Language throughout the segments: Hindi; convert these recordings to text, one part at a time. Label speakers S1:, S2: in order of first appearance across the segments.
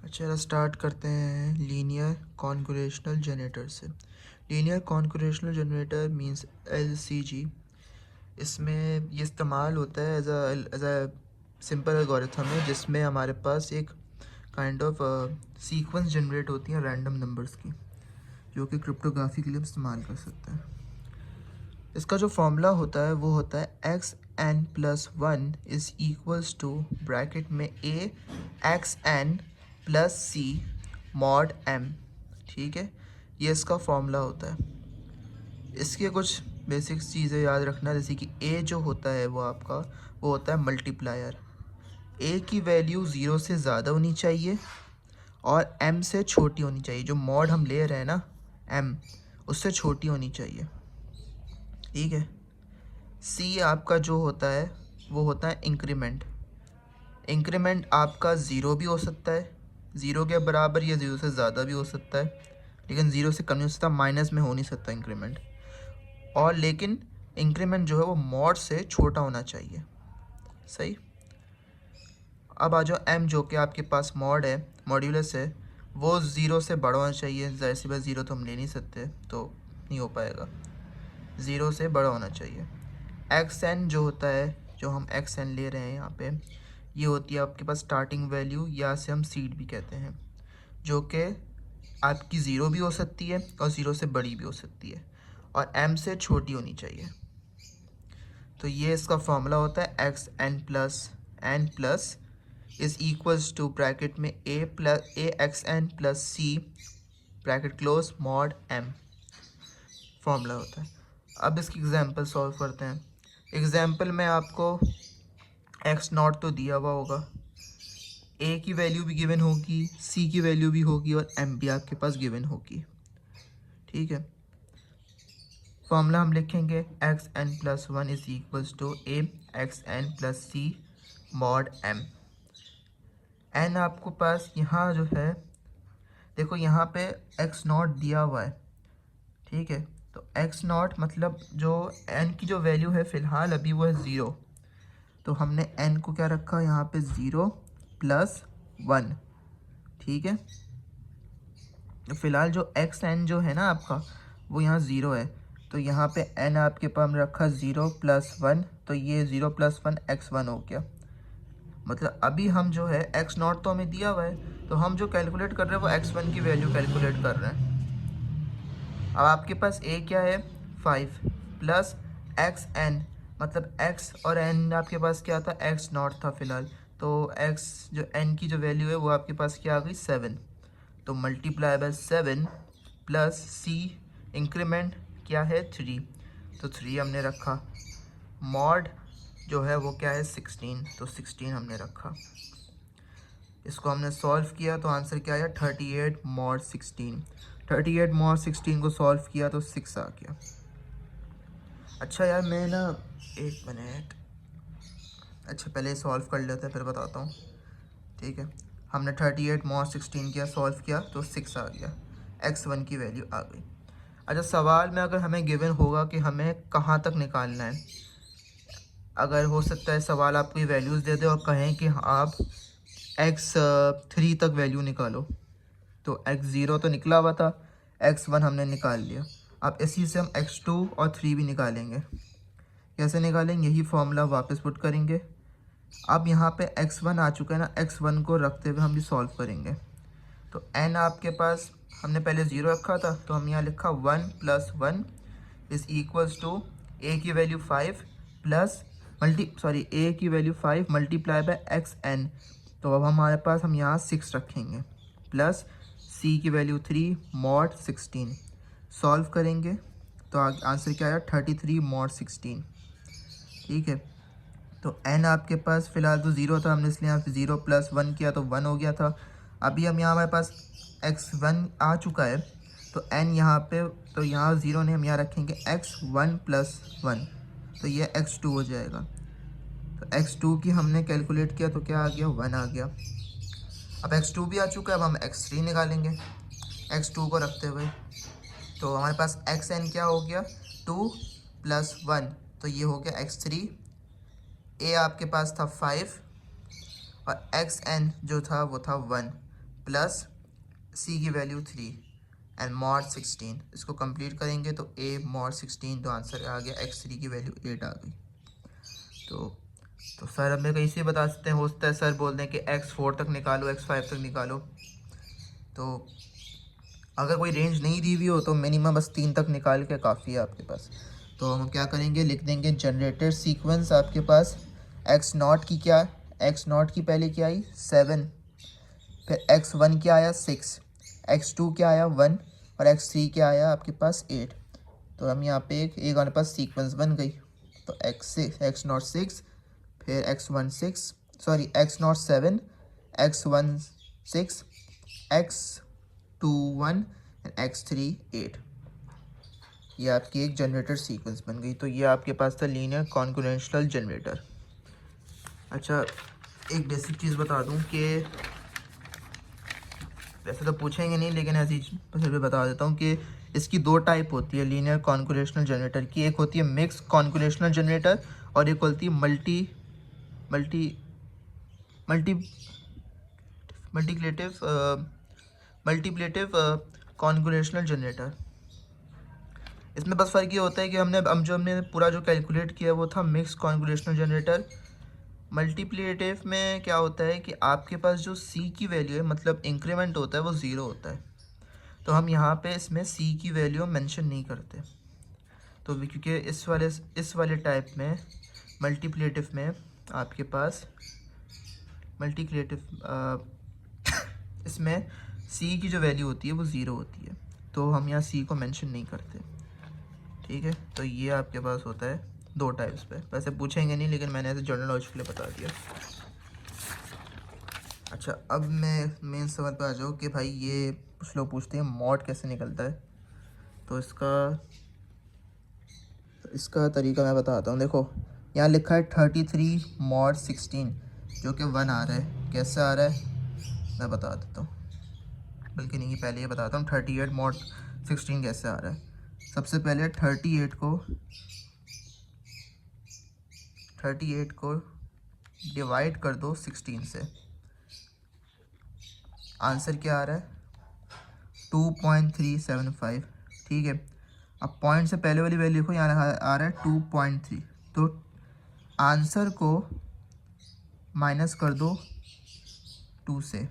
S1: चलो स्टार्ट करते हैं लीनियर कॉन्फिगरेशनल जनरेटर से। Linear configurational generator means LCG। इसमें ये इस्तेमाल होता है एज अ सिंपल एल्गोरिथम है जिसमें हमारे पास एक काइंड ऑफ सीक्वेंस जनरेट होती है रैंडम नंबर्स की, जो कि क्रिप्टोग्राफी के लिए इस्तेमाल कर सकते हैं। इसका जो फॉर्मूला होता है वो होता है xn+1 is equals to bracket में a xn+c मॉड m। ठीक है, ये इसका फॉर्मूला होता है। इसके कुछ बेसिक चीज़ें याद रखना, जैसे कि a जो होता है वो आपका वो होता है मल्टीप्लायर। a की वैल्यू 0 से ज़्यादा होनी चाहिए और m से छोटी होनी चाहिए। जो मॉड हम ले रहे हैं ना m, उससे छोटी होनी चाहिए। ठीक है। सी आपका जो होता है वो होता है इंक्रीमेंट। इंक्रीमेंट आपका ज़ीरो भी हो सकता है, ज़ीरो के बराबर या ज़ीरो से ज़्यादा भी हो सकता है, लेकिन ज़ीरो से कम नहीं हो सकता, माइनस में हो नहीं सकता इंक्रीमेंट। और लेकिन इंक्रीमेंट जो है वो मॉड से छोटा होना चाहिए। सही। अब आ जाओ एम, जो कि आपके पास मॉड है, मॉड्यूलस है, वो ज़ीरो से बड़ा होना चाहिए। ज़ाहिर सी बात, ज़ीरो तो हम ले नहीं सकते, तो नहीं हो पाएगा। ज़ीरो से बड़ा होना चाहिए। एक्स एन जो होता है, जो हम एक्स एन ले रहे हैं यहाँ पे, ये होती है आपके पास स्टार्टिंग वैल्यू, या से हम सीड भी कहते हैं, जो कि आपकी ज़ीरो भी हो सकती है और ज़ीरो से बड़ी भी हो सकती है और एम से छोटी होनी चाहिए। तो ये इसका फॉर्मूला होता है xn+n+ is equals to bracket में a xn+c bracket close mod m formula होता है। अब इसकी एग्जांपल सॉल्व करते हैं। एग्जांपल में आपको x0 तो दिया हुआ होगा, a की वैल्यू भी गिवन होगी, c की वैल्यू भी होगी और m भी आपके पास गिवन होगी। ठीक है। फॉर्मूला हम लिखेंगे xn+1 is equals to a xn+c mod m। n आपको पास यहाँ जो है, देखो यहाँ पे x0 दिया हुआ है। ठीक है, तो x0 मतलब जो n की जो वैल्यू है फ़िलहाल अभी वो है 0, तो हमने n को क्या रखा यहाँ पे 0+1। ठीक है, तो फिलहाल जो xn जो है ना आपका वो यहाँ 0 है, तो यहाँ पे n आपके पास हम रखा 0+1, तो ये 0+1 x1 हो गया। मतलब अभी हम जो है x0 तो हमें दिया हुआ है, तो हम जो कैलकुलेट कर रहे हैं वो x1 की वैल्यू कैलकुलेट कर रहे हैं। अब आपके पास a क्या है 5 प्लस xn, मतलब x और n आपके पास क्या था x0 था फिलहाल, तो x जो n की जो वैल्यू है वो आपके पास क्या आ गई 7, तो multiply by 7 plus c increment क्या है 3, तो 3 हमने रखा। मॉड जो है वो क्या है 16, तो 16 हमने रखा। इसको हमने सॉल्व किया तो आंसर क्या आया 38 मॉड 16। 38 मॉड 16 को सॉल्व किया तो 6 आ गया। अच्छा यार, मैं ना एक मिनट, अच्छा पहले सॉल्व कर लेते हैं फिर बताता हूँ। ठीक है, हमने 38 मॉड 16 किया, सॉल्व किया तो 6 आ गया, x1 की वैल्यू आ गई। अच्छा, सवाल में अगर हमें गिवन होगा कि हमें कहाँ तक निकालना है, अगर हो सकता है सवाल आपको वैल्यूज़ दे दे और कहें कि आप x3 तक वैल्यू निकालो, तो x0 तो निकला हुआ था, x1 हमने निकाल लिया। अब इसी से हम x2 और 3 भी निकालेंगे। कैसे निकालेंगे, यही फॉर्मूला वापस पुट करेंगे। अब यहाँ पे x1 आ चुका है ना, x1 को रखते हुए हम भी सॉल्व करेंगे। तो n आपके पास हमने पहले 0 रखा था, तो हम यहाँ लिखा 1+1 इज़ इक्वल्स टू a की वैल्यू 5 प्लस a की वैल्यू 5 मल्टीप्लाई बाय xn, तो अब हमारे पास हम यहाँ 6 रखेंगे, प्लस c की वैल्यू 3 मॉड 16। सॉल्व करेंगे तो आंसर क्या आया 33 मॉड 16। ठीक है, तो n आपके पास फ़िलहाल तो 0 था, हमने इसलिए यहाँ पे 0+1 किया तो 1 हो गया था। अभी हम यहाँ हमारे पास x1 आ चुका है, तो n यहाँ पे, तो यहाँ 0 नहीं, हम यहाँ रखेंगे x1+1, तो ये x2 हो जाएगा। तो x2 की हमने कैलकुलेट किया तो क्या आ गया 1 आ गया। अब x2 भी आ चुका है, अब हम x3 निकालेंगे x2 को रखते हुए, तो हमारे पास xn क्या हो गया 2+1, तो ये हो गया x3। a आपके पास था 5 और xn जो था वो था 1, प्लस सी की वैल्यू 3 एंड मॉड 16, इसको कंप्लीट करेंगे तो a मॉड 16, तो आंसर आ गया x3 की वैल्यू 8 आ गई। तो सर हमें कहीं से बता सकते हैं, हो सकता है सर बोल दें कि x4 तक निकालो, x5 तक निकालो। तो अगर कोई रेंज नहीं दी हुई हो तो मिनिमम बस 3 तक निकाल के काफ़ी है आपके पास। तो हम क्या करेंगे, लिख देंगे जनरेटेड सीक्वेंस आपके पास x0 की क्या, x0 की पहले क्या आई 7, फिर x1 क्या आया 6, x2 क्या आया 1 और x3 क्या आया आपके पास 8। तो हम यहाँ पे एक हमारे पास सीक्वेंस बन गई। तो x0 6, फिर x1 6, sorry x0 7, x1 6, x2 1 and x3 8। ये आपकी एक जनरेटर सीक्वेंस बन गई। तो ये आपके पास था लीनियर कॉन्करेंशनल जनरेटर। अच्छा, एक बेसिक चीज़ बता दूं कि वैसे तो पूछेंगे नहीं, लेकिन ऐसी फिर भी बता देता हूँ कि इसकी दो टाइप होती है लीनियर कॉन्करेंशनल जनरेटर की। एक होती है मिक्स कॉन्करेंशनल जनरेटर और एक होती है मल्टीप्लेटिव कॉन्करेंशनल जनरेटर। इसमें बस फ़र्क ये होता है कि हमने पूरा जो कैलकुलेट किया वो था मिक्स कॉन्करेंशनल जनरेटर। मल्टीप्लिकेटिव में क्या होता है कि आपके पास जो सी की वैल्यू है, मतलब इंक्रीमेंट होता है, वो ज़ीरो होता है। तो हम यहाँ पे इसमें सी की वैल्यू मेंशन नहीं करते। तो क्योंकि इस वाले टाइप में मल्टीप्लिकेटिव में आपके पास इसमें सी की जो वैल्यू होती है वो ज़ीरो होती है, तो हम यहाँ सी को मेंशन नहीं करते। ठीक है, तो ये आपके पास होता है दो टाइप्स पे। वैसे पूछेंगे नहीं, लेकिन मैंने ऐसे जनरल नॉलेज के लिए बता दिया। अच्छा, अब मैं मेन सवाल पे आ जाऊँ कि भाई ये कुछ लोग पूछते हैं मॉड कैसे निकलता है। तो इसका तरीका मैं बताता हूँ। देखो यहाँ लिखा है 33 मॉड 16, जो कि 1 आ रहा है। कैसे आ रहा है मैं बता देता हूँ, बल्कि नहीं पहले ये बताता हूँ 38 मॉड 16 कैसे आ रहा है। सबसे पहले 38 को डिवाइड कर दो 16 से, आंसर क्या आ रहा है 2.375। ठीक है, अब पॉइंट से पहले वाली वैल्यू को यहाँ आ रहा है 2.3, तो आंसर को माइनस कर दो 2 से,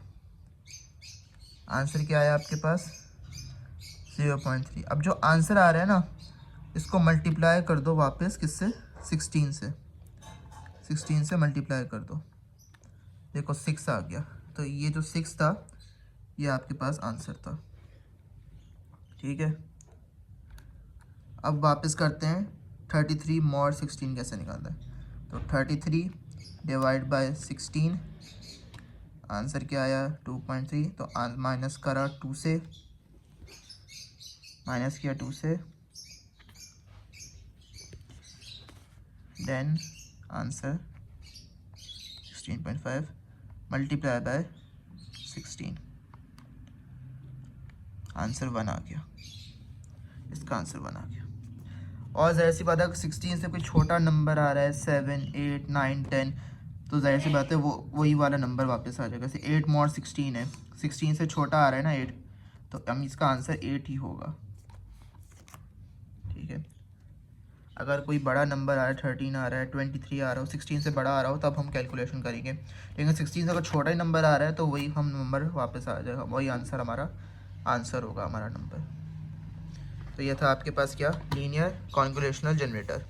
S1: आंसर क्या आया आपके पास 0.3। अब जो आंसर आ रहा है ना, इसको मल्टीप्लाई कर दो वापस किससे 16 से मल्टीप्लाई कर दो। देखो 6 आ गया, तो ये जो 6 था ये आपके पास आंसर था। ठीक है, अब वापस करते हैं 33 मॉड 16 कैसे निकालना है। तो 33 डिवाइड बाय 16, आंसर क्या आया 2.3। तो माइनस करा 2 से, माइनस किया 2 से, then answer 16.5 multiply by 16, answer 1 आ गया। इसका आंसर 1 आ गया। और ज़ाहिर सी बात है 16 से कोई छोटा नंबर आ रहा है 7 8 9 10, तो ज़ाहिर सी बात है वही वाला नंबर वापस आ जाएगा। जैसे 8 मॉड 16 है, 16 से छोटा आ रहा है ना 8, तो हम इसका आंसर 8 ही होगा। ठीक है, अगर कोई बड़ा नंबर आ रहा है 13 आ रहा है 23 आ रहा हो, 16 से बड़ा आ रहा हो, तब हम कैलकुलेशन करेंगे। लेकिन 16 से अगर छोटा ही नंबर आ रहा है तो वही हम नंबर वापस आ जाएगा, वही आंसर हमारा आंसर होगा हमारा नंबर। तो यह था आपके पास क्या लीनियर कॉन्वोल्यूशनल जनरेटर।